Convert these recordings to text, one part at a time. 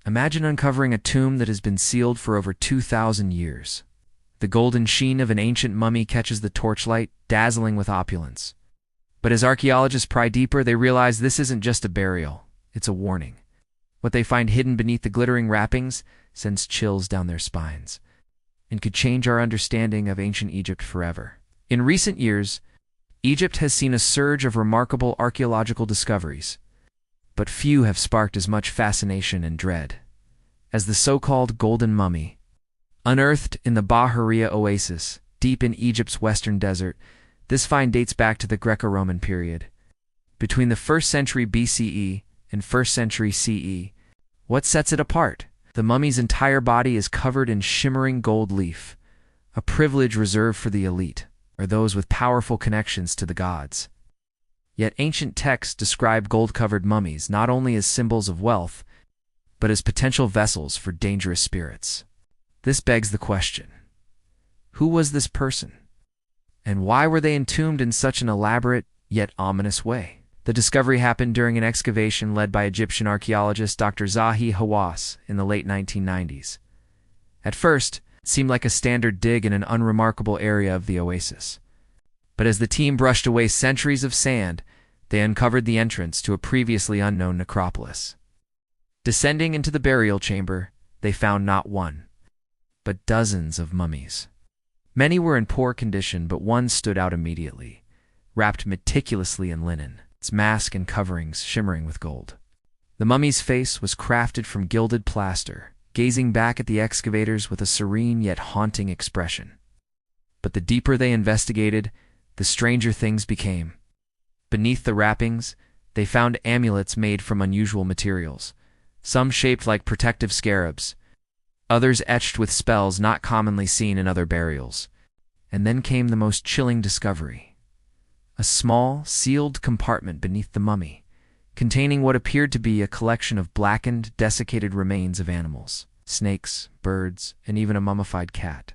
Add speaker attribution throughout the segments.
Speaker 1: Imagine uncovering a tomb that has been sealed for over 2,000 years. The golden sheen of an ancient mummy catches the torchlight, dazzling with opulence. But as archaeologists pry deeper, they realize this isn't just a burial, it's a warning. What they find hidden beneath the glittering wrappings sends chills down their spines, and could change our understanding of ancient Egypt forever. In recent years, Egypt has seen a surge of remarkable archaeological discoveries, but few have sparked as much fascination and dread as the so-called Golden Mummy. Unearthed in the Bahariya Oasis, deep in Egypt's western desert, this find dates back to the Greco-Roman period. Between the 1st century BCE and 1st century CE, what sets it apart? The mummy's entire body is covered in shimmering gold leaf, a privilege reserved for the elite, or those with powerful connections to the gods. Yet ancient texts describe gold-covered mummies not only as symbols of wealth, but as potential vessels for dangerous spirits. This begs the question: who was this person? And why were they entombed in such an elaborate, yet ominous way? The discovery happened during an excavation led by Egyptian archaeologist Dr. Zahi Hawass in the late 1990s. At first, it seemed like a standard dig in an unremarkable area of the oasis. But as the team brushed away centuries of sand, they uncovered the entrance to a previously unknown necropolis. Descending into the burial chamber, they found not one, but dozens of mummies. Many were in poor condition, but one stood out immediately, wrapped meticulously in linen, its mask and coverings shimmering with gold. The mummy's face was crafted from gilded plaster, gazing back at the excavators with a serene yet haunting expression. But the deeper they investigated, the stranger things became. Beneath the wrappings, they found amulets made from unusual materials, some shaped like protective scarabs, others etched with spells not commonly seen in other burials. And then came the most chilling discovery: a small, sealed compartment beneath the mummy, containing what appeared to be a collection of blackened, desiccated remains of animals, snakes, birds, and even a mummified cat,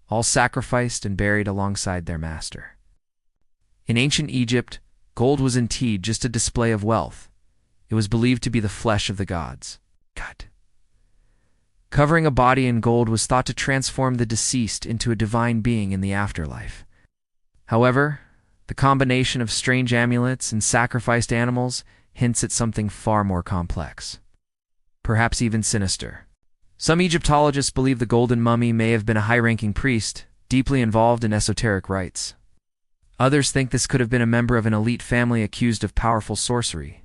Speaker 1: all sacrificed and buried alongside their master. In ancient Egypt, gold was indeed just a display of wealth. It was believed to be the flesh of the gods. Covering a body in gold was thought to transform the deceased into a divine being in the afterlife. However, the combination of strange amulets and sacrificed animals hints at something far more complex, perhaps even sinister. Some Egyptologists believe the Golden Mummy may have been a high-ranking priest, deeply involved in esoteric rites. Others think this could have been a member of an elite family accused of powerful sorcery,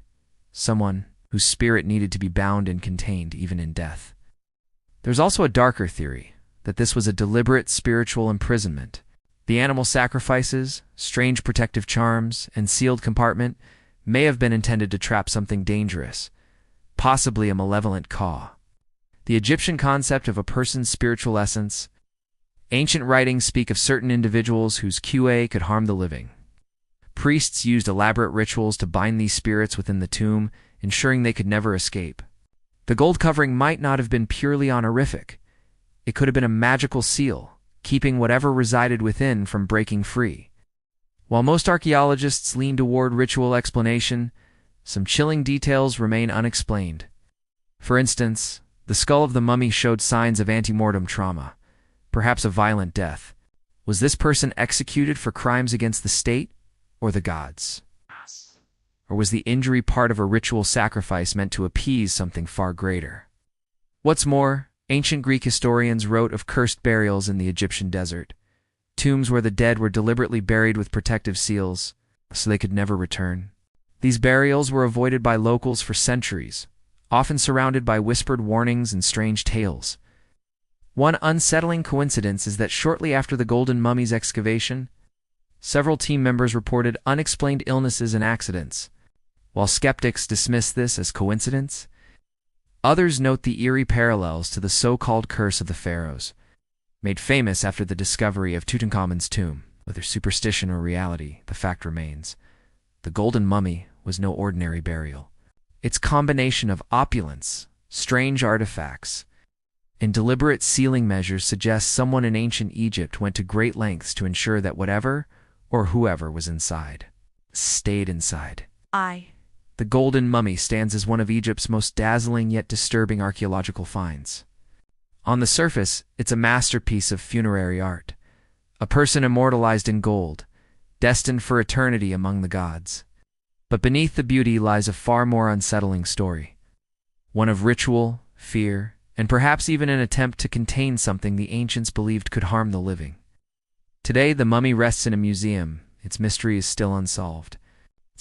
Speaker 1: someone whose spirit needed to be bound and contained even in death. There's also a darker theory, that this was a deliberate spiritual imprisonment. The animal sacrifices, strange protective charms, and sealed compartment may have been intended to trap something dangerous, possibly a malevolent Ka. The Egyptian concept of a person's spiritual essence. Ancient writings speak of certain individuals whose QA could harm the living. Priests used elaborate rituals to bind these spirits within the tomb, ensuring they could never escape. The gold covering might not have been purely honorific. It could have been a magical seal, keeping whatever resided within from breaking free. While most archaeologists lean toward ritual explanation, some chilling details remain unexplained. For instance, the skull of the mummy showed signs of antemortem trauma, perhaps a violent death. Was this person executed for crimes against the state or the gods? Or was the injury part of a ritual sacrifice meant to appease something far greater? What's more, ancient Greek historians wrote of cursed burials in the Egyptian desert, tombs where the dead were deliberately buried with protective seals, so they could never return. These burials were avoided by locals for centuries, often surrounded by whispered warnings and strange tales. One unsettling coincidence is that shortly after the Golden Mummy's excavation, several team members reported unexplained illnesses and accidents. While skeptics dismiss this as coincidence, others note the eerie parallels to the so-called curse of the pharaohs, made famous after the discovery of Tutankhamun's tomb. Whether superstition or reality, the fact remains: the Golden Mummy was no ordinary burial. Its combination of opulence, strange artifacts, and deliberate sealing measures suggests someone in ancient Egypt went to great lengths to ensure that whatever or whoever was inside stayed inside. the golden mummy stands as one of Egypt's most dazzling yet disturbing archaeological finds. On the surface, it's a masterpiece of funerary art, a person immortalized in gold, destined for eternity among the gods. But beneath the beauty lies a far more unsettling story, one of ritual, fear, and perhaps even an attempt to contain something the ancients believed could harm the living. Today, the mummy rests in a museum. Its mystery is still unsolved.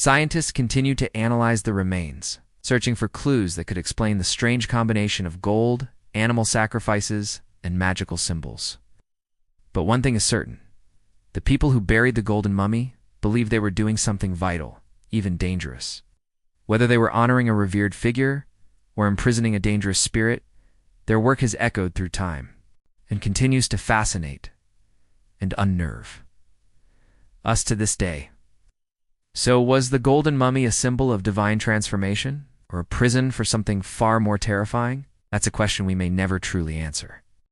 Speaker 1: Scientists continue to analyze the remains, searching for clues that could explain the strange combination of gold, animal sacrifices, and magical symbols. But one thing is certain: the people who buried the golden mummy believed they were doing something vital, even dangerous. Whether they were honoring a revered figure or imprisoning a dangerous spirit, their work has echoed through time and continues to fascinate and unnerve us to this day. So, was the golden mummy a symbol of divine transformation, or a prison for something far more terrifying? That's a question we may never truly answer.